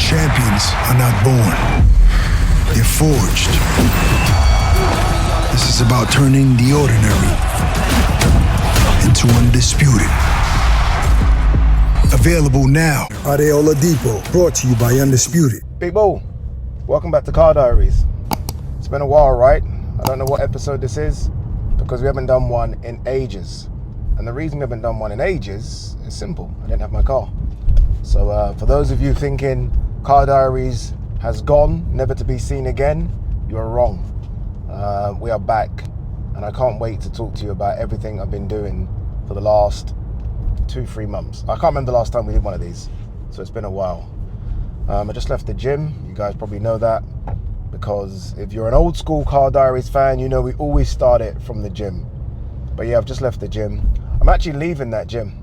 Champions are not born. They're forged. This is about turning the ordinary into undisputed. Available now. Ade Oladipo, brought to you by Undisputed. Big Bull, welcome back to Car Diaries. It's been a while, right? I don't know what episode this is because we haven't done one in ages. And the reason we haven't done one in ages is simple. I didn't have my car. So for those of you thinking Car Diaries has gone, never to be seen again, you're wrong. We are back, and I can't wait to talk to you about everything I've been doing for the last 2-3 months. I can't remember the last time we did one of these, so it's been a while. I just left the gym. You guys probably know that, because if you're an old school Car Diaries fan, you know we always start it from the gym. But yeah, I've just left the gym. I'm actually leaving that gym.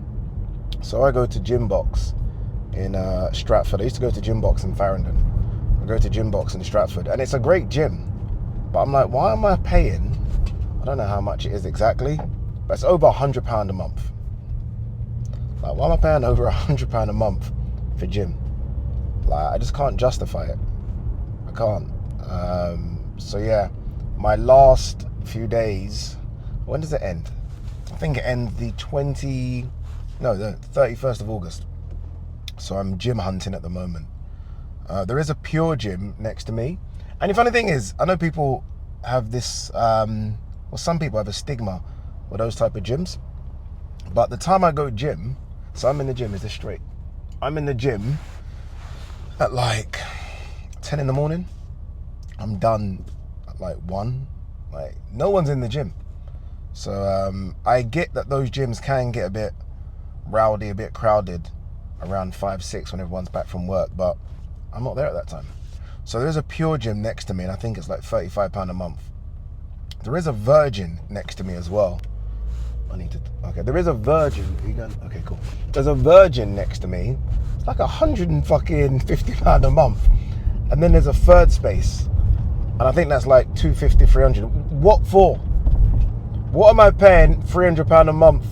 So I go to Gym Box in Stratford. I used to go to Gym Box in Farringdon. I go to Gym Box in Stratford, and it's a great gym. But I'm like, why am I paying? I don't know how much it is exactly, but it's over £100 a month. Like, why am I paying over £100 a month for gym? Like, I just can't justify it. I can't. So yeah, my last few days. When does it end? I think it ends the 31st of August. So I'm gym hunting at the moment. There is a Pure Gym next to me. And the funny thing is, I know people have this, some people have a stigma with those type of gyms. But the time I go gym, so I'm in the gym, is this straight? I'm in the gym at like 10 in the morning. I'm done at like 1. Like, no one's in the gym. So I get that those gyms can get a bit rowdy, a bit crowded around 5, 6 when everyone's back from work, but I'm not there at that time. So there's a Pure Gym next to me, and I think it's like £35 a month. There is a Virgin next to me as well. There is a Virgin. Okay, cool. There's a Virgin next to me. It's like £150 a month. And then there's a Third Space, and I think that's like £250, £300. What for? What am I paying £300 a month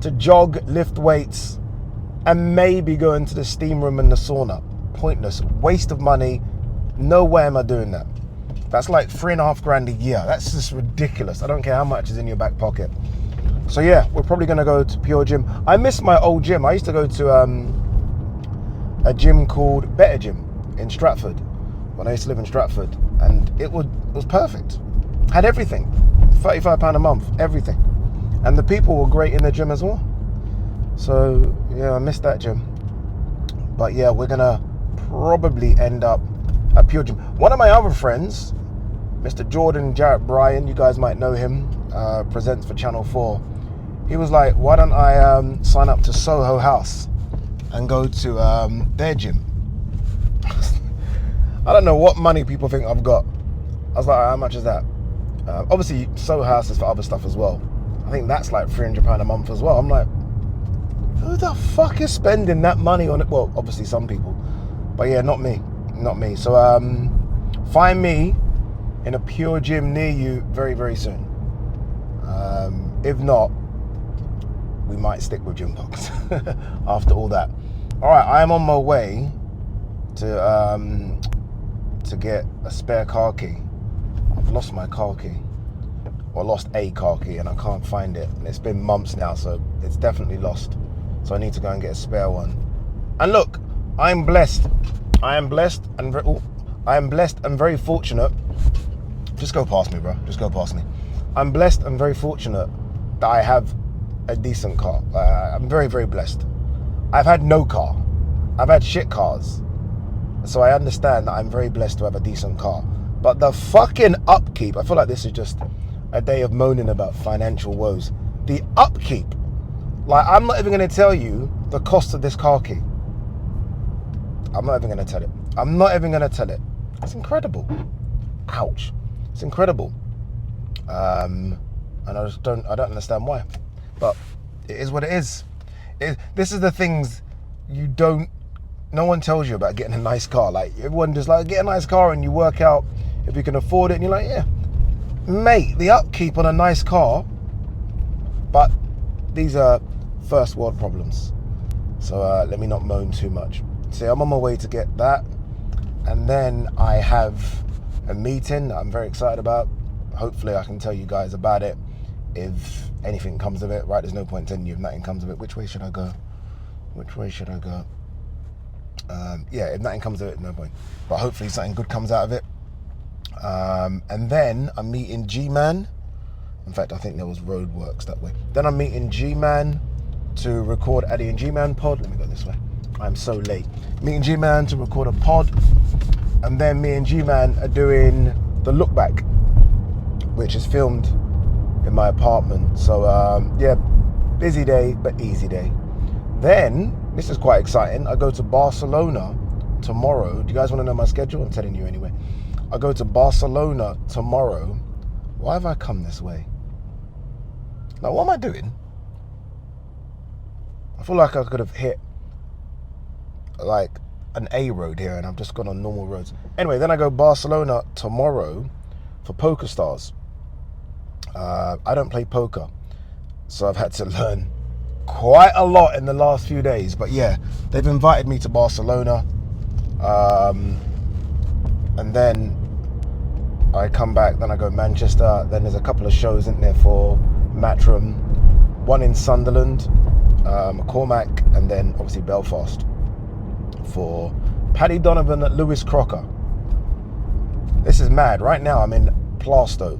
to jog, lift weights, and maybe go into the steam room and the sauna? Pointless, waste of money. No way am I doing that. That's like $3.5 grand a year. That's just ridiculous. I don't care how much is in your back pocket. So yeah, we're probably gonna go to Pure Gym. I miss my old gym. I used to go to a gym called Better Gym in Stratford when I used to live in Stratford, and it was perfect. Had everything. £35 a month, everything. And the people were great in the gym as well. So yeah, I missed that gym. But yeah, we're gonna probably end up at Pure Gym. One of my other friends, Mr. Jordan Jarrett Bryan, you guys might know him, presents for Channel 4. He was like, why don't I sign up to Soho House and go to their gym? I don't know what money people think I've got. I was like, how much is that? Obviously, Soho House is for other stuff as well. I think that's like £300 a month as well. I'm like, who the fuck is spending that money on it? Well, obviously some people, but yeah, not me. So find me in a Pure Gym near you very, very soon. If not, we might stick with Gym Box after all that. All right, I am on my way to get a spare car key. I've lost my car key, or lost a car key, and I can't find it. And it's been months now, so it's definitely lost. So I need to go and get a spare one. And look, I am blessed and very fortunate. Just go past me, bro. Just go past me. I'm blessed and very fortunate that I have a decent car. I'm very, very blessed. I've had no car. I've had shit cars. So I understand that I'm very blessed to have a decent car. But the fucking upkeep, I feel like this is just a day of moaning about financial woes. The upkeep. Like, I'm not even going to tell you the cost of this car key. I'm not even going to tell it. It's incredible. Ouch. It's incredible. And I don't understand why. But it is what it is. This is the things no one tells you about getting a nice car. Like, everyone just like, get a nice car and you work out if you can afford it, and you're like, yeah. Mate, the upkeep on a nice car, but these are first world problems. So let me not moan too much. So I'm on my way to get that. And then I have a meeting that I'm very excited about. Hopefully I can tell you guys about it if anything comes of it, right? There's no point telling you if nothing comes of it. Which way should I go? Yeah, if nothing comes of it, no point. But hopefully something good comes out of it. And then I'm meeting Gman. In fact, I think there was roadworks that way. Then I'm meeting Gman to record Ade and Gman pod. Let me go this way. I'm so late. Meeting Gman to record a pod. And then me and Gman are doing the look back, which is filmed in my apartment. So yeah, busy day, but easy day. Then, this is quite exciting, I go to Barcelona tomorrow. Do you guys want to know my schedule? I'm telling you anyway. I go to Barcelona tomorrow. Why have I come this way? Now, what am I doing? I feel like I could have hit like an A road here and I've just gone on normal roads. Anyway, then I go Barcelona tomorrow for Poker Stars. I don't play poker, so I've had to learn quite a lot in the last few days. But yeah, they've invited me to Barcelona, and then I come back, then I go Manchester, then there's a couple of shows in there for Matrim, one in Sunderland, Cormac, and then obviously Belfast for Paddy Donovan at Lewis Crocker. This is mad. Right now I'm in Plaistow,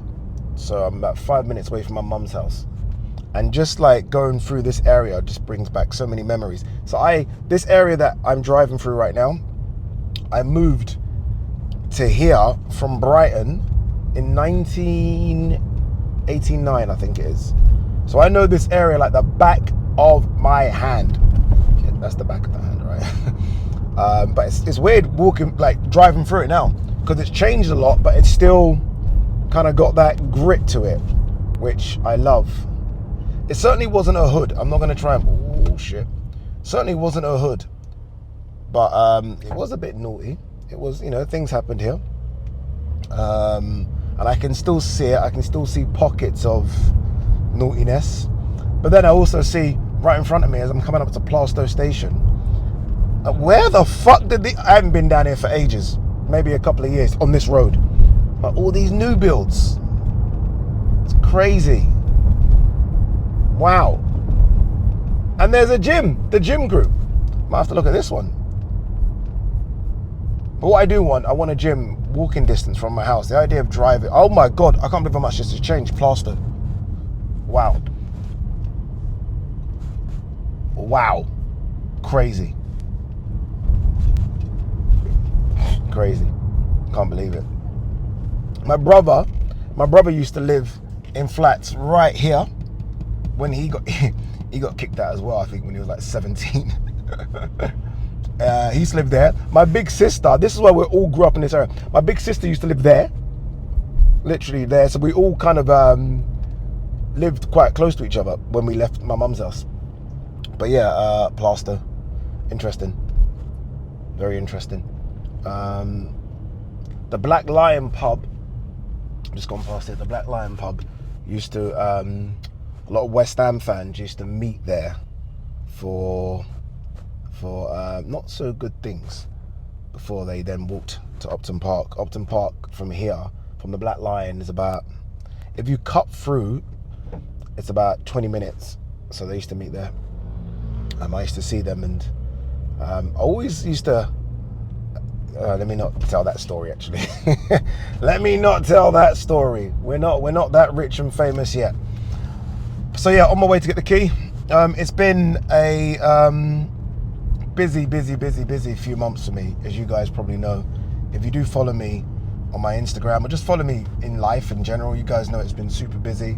so I'm about 5 minutes away from my mum's house. And just like going through this area just brings back so many memories. So this area that I'm driving through right now, I moved to here from Brighton in 1989, I think it is. So I know this area like the back of my hand. Yeah, that's the back of the hand, right? But it's weird walking, like driving through it now, because it's changed a lot, but it's still kind of got that grit to it, which I love. It certainly wasn't a hood. I'm not going to try and... Oh, shit. Certainly wasn't a hood. But it was a bit naughty. It was, you know, things happened here. And I can still see it. I can still see pockets of naughtiness. But then I also see right in front of me as I'm coming up to Plaistow Station. Where the fuck I haven't been down here for ages. Maybe a couple of years on this road. But all these new builds. It's crazy. Wow. And there's a gym, the gym group. Might have to look at this one. But what I do want, I want a gym walking distance from my house. The idea of driving, oh my God, I can't believe how much this has changed. Plaistow. Wow. Wow. Crazy. Crazy. Can't believe it. My brother used to live in flats right here. When he got kicked out as well, I think when he was like 17. He used to live there. My big sister, this is where we all grew up in this area. My big sister used to live there, literally there. So we all kind of lived quite close to each other when we left my mum's house. But yeah, Plaistow, interesting, very interesting. The Black Lion pub, I've just gone past it. The Black Lion pub used to. A lot of West Ham fans used to meet there for not so good things before they then walked to Upton Park. Upton Park from here, from the Black Lion, is about, if you cut through, it's about 20 minutes. So they used to meet there. I used to see them, and I always used to, let me not tell that story actually. Let me not tell that story. We're not that rich and famous yet. So yeah, on my way to get the key. It's been a busy few months for me, as you guys probably know. If you do follow me on my Instagram, or just follow me in life in general, you guys know it's been super busy.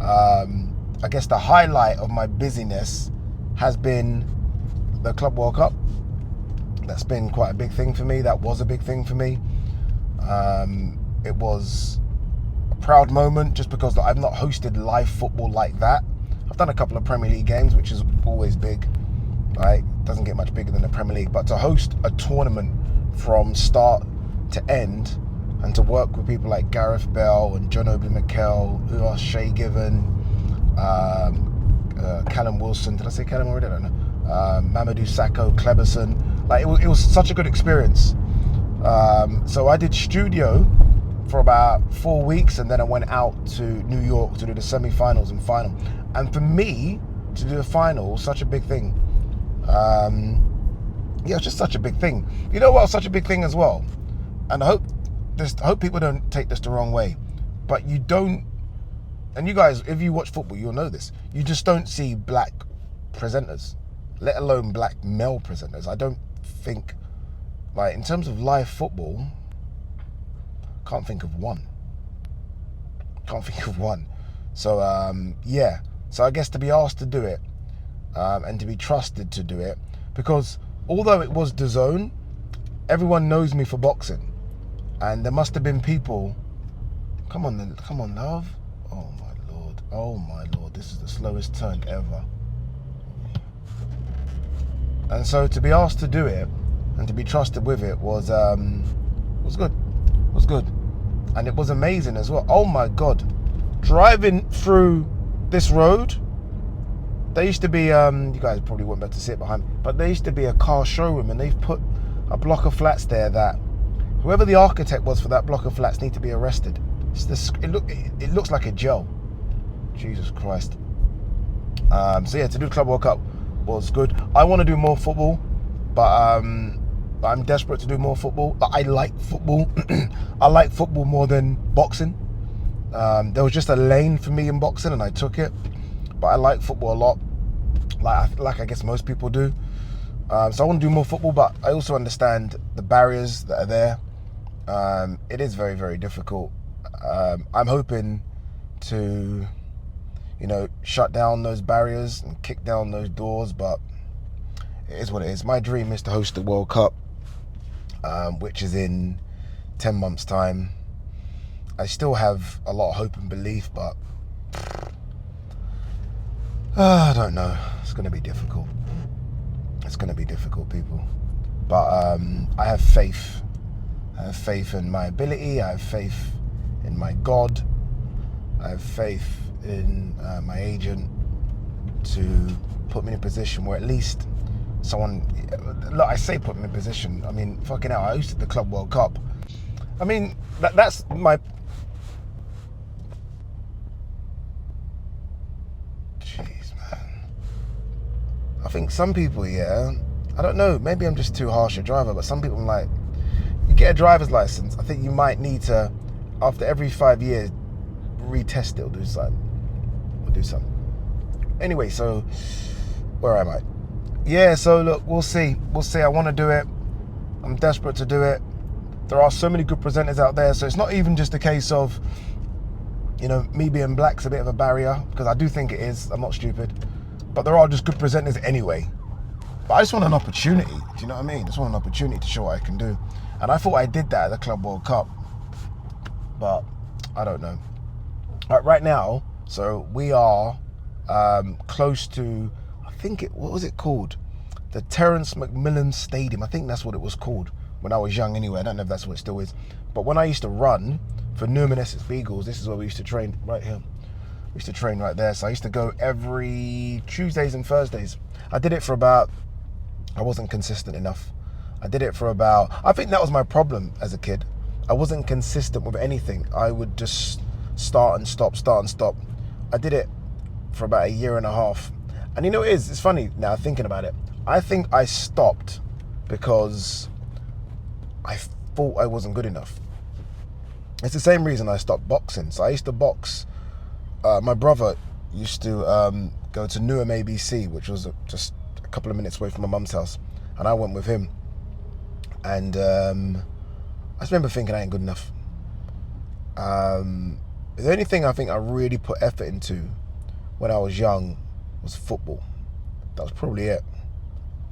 I guess the highlight of my busyness has been the Club World Cup. That's been quite a big thing for me. That was a big thing for me. It was a proud moment just because I've not hosted live football like that. I've done a couple of Premier League games, which is always big, right? Doesn't get much bigger than the Premier League, but to host a tournament from start to end and to work with people like Gareth Bell and John Obi Mikel, who are Shay Given, Callum Wilson, did I say Callum already? I don't know. Mamadou Sakho, Cleberson. Like it was such a good experience. So I did studio for about 4 weeks, and then I went out to New York to do the semi-finals and final. And for me to do the final was such a big thing. Yeah, it's just such a big thing. You know what was such a big thing as well? And I hope people don't take this the wrong way, but you don't, and you guys, if you watch football, you'll know this, you just don't see black presenters, let alone black male presenters. I don't think, like, in terms of live football, can't think of one. So, yeah. So I guess to be asked to do it, and to be trusted to do it, because although it was DAZN, everyone knows me for boxing. And there must have been people, come on, love. Oh my lord, this is the slowest turn ever. And so to be asked to do it, and to be trusted with it was good. And it was amazing as well. Oh my God. Driving through this road, there used to be, you guys probably wouldn't be able to see it behind me, but there used to be a car showroom, and they've put a block of flats there that whoever the architect was for that block of flats need to be arrested. It looks like a jail. Jesus Christ. So yeah, to do Club World Cup was good. I want to do more football, but I'm desperate to do more football. I like football. I like football more than boxing. There was just a lane for me in boxing, and I took it. But I like football a lot, like I guess most people do. So I want to do more football, but I also understand the barriers that are there. It is very, very difficult. I'm hoping to, shut down those barriers and kick down those doors, but it is what it is. My dream is to host the World Cup, which is in 10 months' time. I still have a lot of hope and belief, but I don't know. It's going to be difficult. It's going to be difficult, people. But I have faith. I have faith in my ability. I have faith in my God. I have faith in my agent to put me in a position where at least someone, look, I say put me in a position, I mean, fucking hell, I hosted the Club World Cup. I mean, that's my, jeez, man. I think some people, yeah, I don't know, maybe I'm just too harsh a driver, but some people, I'm like, you get a driver's license, I think you might need to, after every 5 years, retest it or do something. Anyway, so, where am I? Yeah, so look, we'll see. I want to do it. I'm desperate to do it. There are so many good presenters out there, so it's not even just a case of, me being black's a bit of a barrier, because I do think it is. I'm not stupid. But there are just good presenters anyway. But I just want an opportunity. Do you know what I mean? I just want an opportunity to show what I can do. And I thought I did that at the Club World Cup. But I don't know. Right now, so we are close to, what was it called? The Terence McMillan Stadium. I think that's what it was called when I was young anyway. I don't know if that's what it still is. But when I used to run for Newman Essex Beagles, this is where we used to train, right here. We used to train right there. So I used to go every Tuesdays and Thursdays. I did it for about, I wasn't consistent enough. I did it for about, I think that was my problem as a kid. I wasn't consistent with anything. I would just start and stop. I did it for about a year and a half. And it's funny now thinking about it. I think I stopped because I thought I wasn't good enough. It's the same reason I stopped boxing. So I used to box. My brother used to go to Newham ABC, which was just a couple of minutes away from my mum's house. And I went with him. And I just remember thinking I ain't good enough. The only thing I think I really put effort into when I was young was football. That was probably it.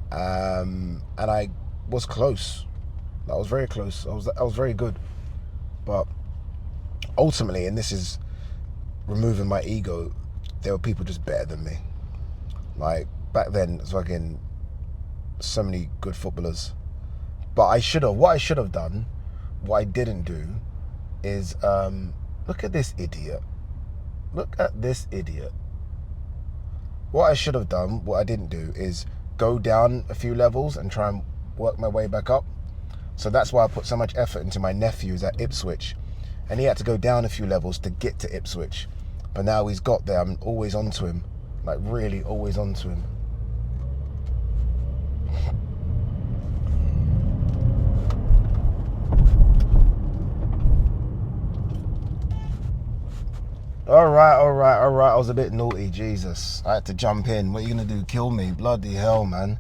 And I was close. I was very close. I was very good. But ultimately, and this is removing my ego, there were people just better than me. Like back then, it's fucking so many good footballers. But what I should have done, what I didn't do, is look at this idiot. Look at this idiot. What I should have done, what I didn't do, is go down a few levels and try and work my way back up. So that's why I put so much effort into my nephews at Ipswich. And he had to go down a few levels to get to Ipswich. But now he's got there, I'm always onto him. Like really always onto him. All right. I was a bit naughty, Jesus. I had to jump in. What are you gonna do? Kill me? Bloody hell, man.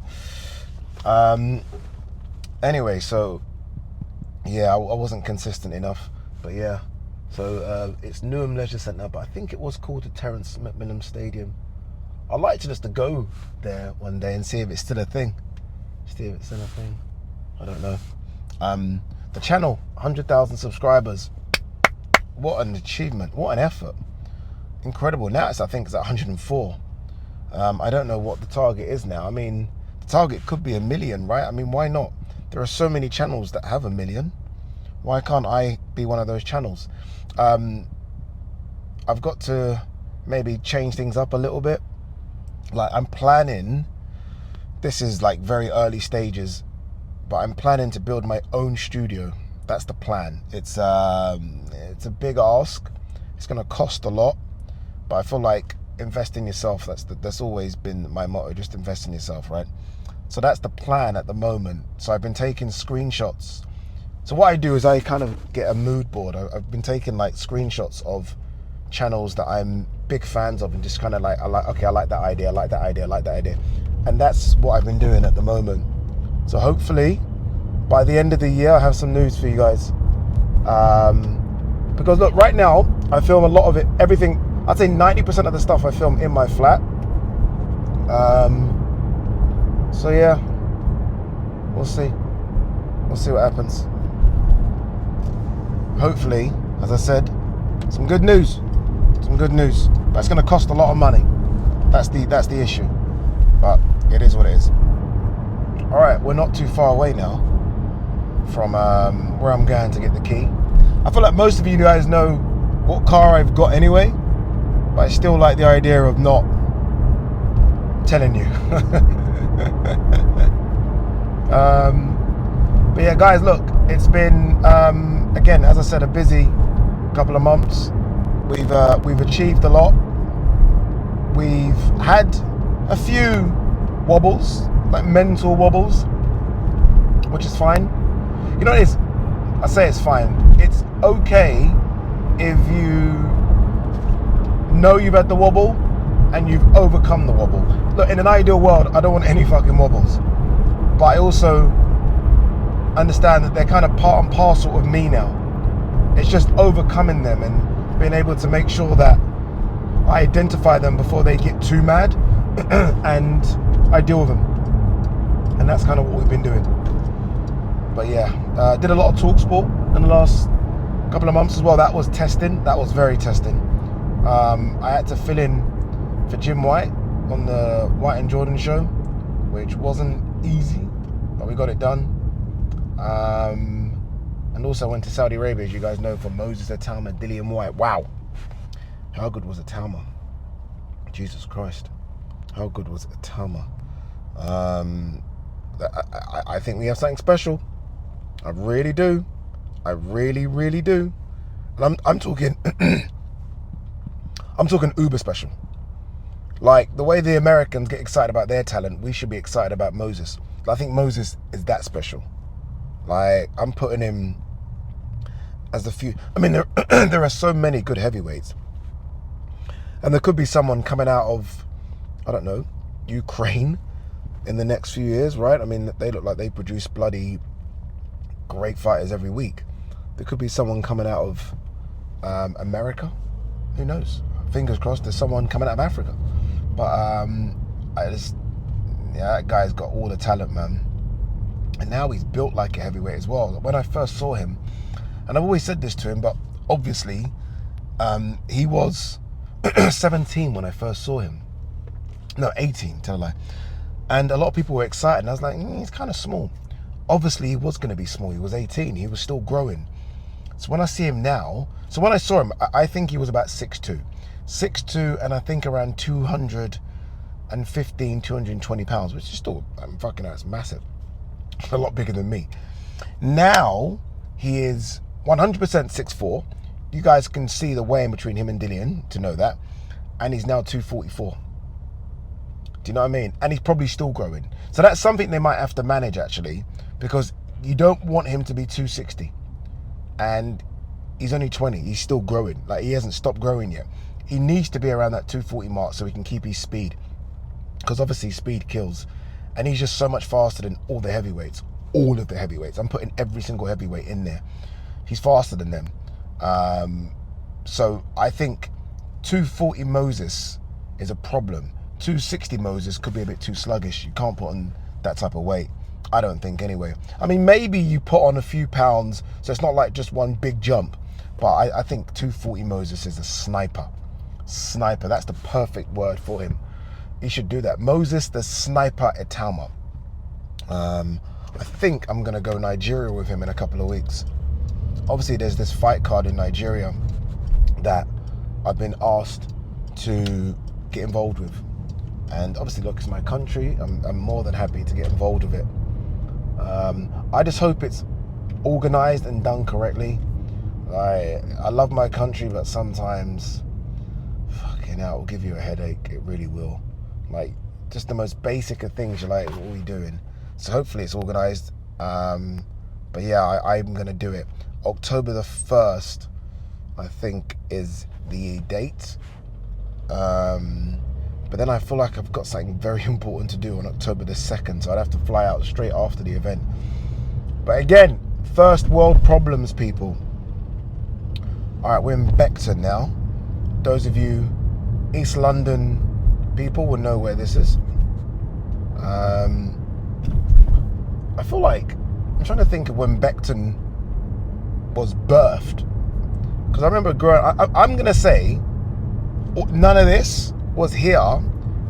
Anyway, so yeah, I wasn't consistent enough, but yeah. So it's Newham Leisure Centre, but I think it was called the Terence McMillan Stadium. I'd like to just to go there one day and see if it's still a thing. See if it's still a thing. I don't know. The channel, 100,000 subscribers. What an achievement! What an effort! Incredible. Now I think it's at 104. I don't know what the target is now. I mean, the target could be 1 million, right? I mean, why not? There are so many channels that have 1 million. Why can't I be one of those channels? I've got to maybe change things up a little bit. Like I'm planning, this is like very early stages, but I'm planning to build my own studio. That's the plan. It's a big ask. It's going to cost a lot, but I feel like invest in yourself. That's always been my motto. Just invest in yourself, right? So that's the plan at the moment. So I've been taking screenshots. So what I do is I kind of get a mood board. I've been taking like screenshots of channels that I'm big fans of, and just kind of like, okay, I like that idea, I like that idea, I like that idea. And that's what I've been doing at the moment. So hopefully by the end of the year, I have some news for you guys. Because look, right now, I film a lot of it, everything, I'd say 90% of the stuff I film in my flat. So yeah, we'll see. We'll see what happens. Hopefully, as I said, some good news. Some good news. But it's going to cost a lot of money. That's the issue. But it is what it is. All right, we're not too far away now from where I'm going to get the key. I feel like most of you guys know what car I've got anyway, but I still like the idea of not telling you. But yeah, guys, look, it's been again, as I said, a busy couple of months. We've achieved a lot. We've had a few wobbles, like mental wobbles, which is fine. You know what it is? I say it's fine. It's okay if you know you've had the wobble and you've overcome the wobble. Look, in an ideal world, I don't want any fucking wobbles, but I also understand that they're kind of part and parcel of me now. It's just overcoming them and being able to make sure that I identify them before they get too mad and I deal with them. And that's kind of what we've been doing. But yeah, did a lot of talk sport in the last couple of months as well. That was testing. That was very testing. I had to fill in for Jim White on the White and Jordan show, which wasn't easy, but we got it done. And also went to Saudi Arabia, as you guys know, for Moses Atalma, Dillian White. Wow, how good was Atalma? Jesus Christ, how good was Atalma? I think we have something special. I really do. I really do. And I'm talking I'm talking uber special. Like the way the Americans get excited about their talent, we should be excited about Moses. I think Moses is that special. Like I'm putting him as the few. I mean, there are so many good heavyweights, and there could be someone coming out of, I don't know, Ukraine in the next few years, right? I mean, they look like they produce bloody great fighters every week. There could be someone coming out of America. Who knows? Fingers crossed there's someone coming out of Africa. But that guy's got all the talent, man. And now he's built like a heavyweight as well. When I first saw him, and I've always said this to him, but obviously he was 17 when I first saw him. No, 18, tell a lie. And a lot of people were excited, and I was like, he's kind of small. Obviously, he was going to be small. He was 18. He was still growing. So when I see him now, so when I saw him, I think he was about 6'2". 6'2", and I think around 215, 220 pounds, which is still, fucking hell, it's massive. A lot bigger than me. Now he is 100% 6'4". You guys can see the weigh in between him and Dillian to know that. And he's now 244. Do you know what I mean? And he's probably still growing. So that's something they might have to manage, actually, because you don't want him to be 260. And he's only 20. He's still growing. Like, he hasn't stopped growing yet. He needs to be around that 240 mark so he can keep his speed. Because obviously speed kills. And he's just so much faster than all the heavyweights. All of the heavyweights. I'm putting every single heavyweight in there. He's faster than them. So I think 240 Moses is a problem. 260 Moses could be a bit too sluggish. You can't put on that type of weight, I don't think, anyway. I mean, maybe you put on a few pounds, so it's not like just one big jump. But I think 240 Moses is a sniper. Sniper, that's the perfect word for him. He should do that. Moses the Sniper Itama. I think I'm going to go Nigeria with him in a couple of weeks. Obviously, there's this fight card in Nigeria that I've been asked to get involved with. And obviously, look, it's my country. I'm more than happy to get involved with it. I just hope it's organized and done correctly. I love my country, but sometimes, fucking hell, it will give you a headache. It really will. Like, just the most basic of things, you're like, what are we doing? So hopefully it's organized. But yeah, I'm going to do it. October the 1st, I think, is the date. But then I feel like I've got something very important to do on October the 2nd, so I'd have to fly out straight after the event. But again, first world problems, people. All right, we're in Beckton now. Those of you East London people will know where this is. I feel like, I'm trying to think of when Beckton was birthed. Because I remember growing, I'm going to say, none of this was here.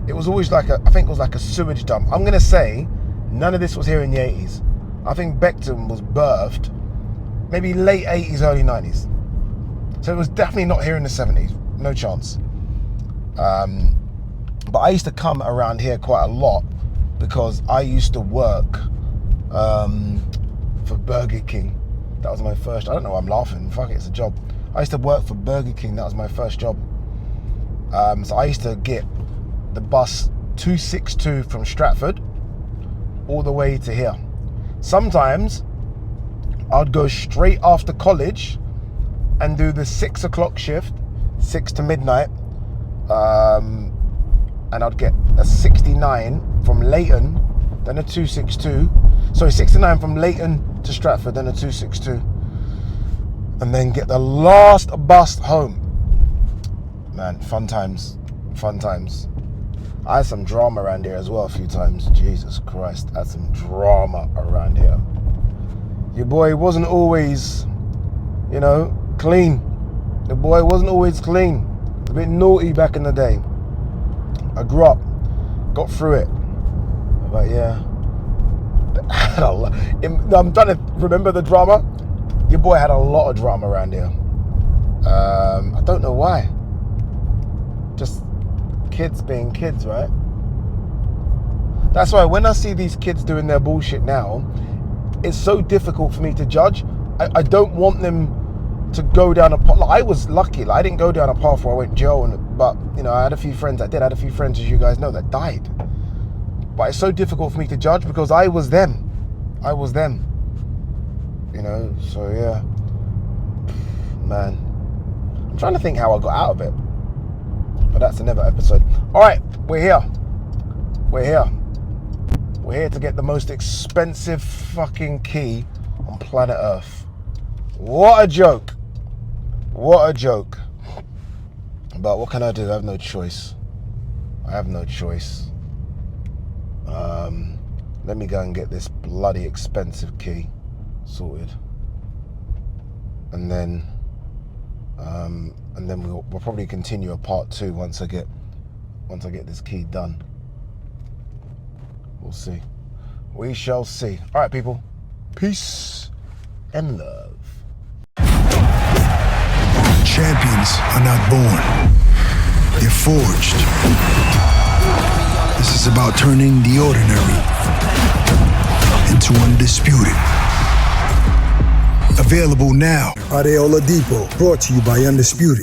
It was always like I think it was like a sewage dump. I'm going to say none of this was here in the 80s. I think Beckton was birthed maybe late 80s, early 90s. So it was definitely not here in the 70s. No chance. But I used to come around here quite a lot because I used to work for Burger King. That was my first. I don't know why I'm laughing. Fuck it, it's a job. I used to work for Burger King. That was my first job. So I used to get the bus 262 from Stratford all the way to here. Sometimes I'd go straight after college and do the 6 o'clock shift, 6 to midnight, and I'd get a 69 from Leighton, then a 262. Sorry, 69 from Leighton to Stratford, then a 262, and then get the last bus home. Man, fun times, fun times. I had some drama around here as well a few times. Jesus Christ, I had some drama around here. Your boy wasn't always, you know, clean. The boy wasn't always clean. A bit naughty back in the day. I grew up, got through it. But yeah, I'm trying to remember the drama. Your boy had a lot of drama around here. I don't know why. Just kids being kids, right? That's why when I see these kids doing their bullshit now, it's so difficult for me to judge. I don't want them to go down a path. Like, I was lucky. Like, I didn't go down a path where I went to jail, but you know, I had a few friends that did. I had a few friends, as you guys know, that died. But it's so difficult for me to judge because I was them. I was them. You know, so yeah. Man. I'm trying to think how I got out of it. But that's another episode. All right, we're here. We're here. We're here to get the most expensive fucking key on planet Earth. What a joke. What a joke. But what can I do? I have no choice. I have no choice. Let me go and get this bloody expensive key sorted. And then we'll probably continue a part 2 once I get this key done. We'll see. We shall see. All right, people. Peace and love. Champions are not born. They're forged. This is about turning the ordinary into undisputed. Available now. Ade Depot, brought to you by Undisputed.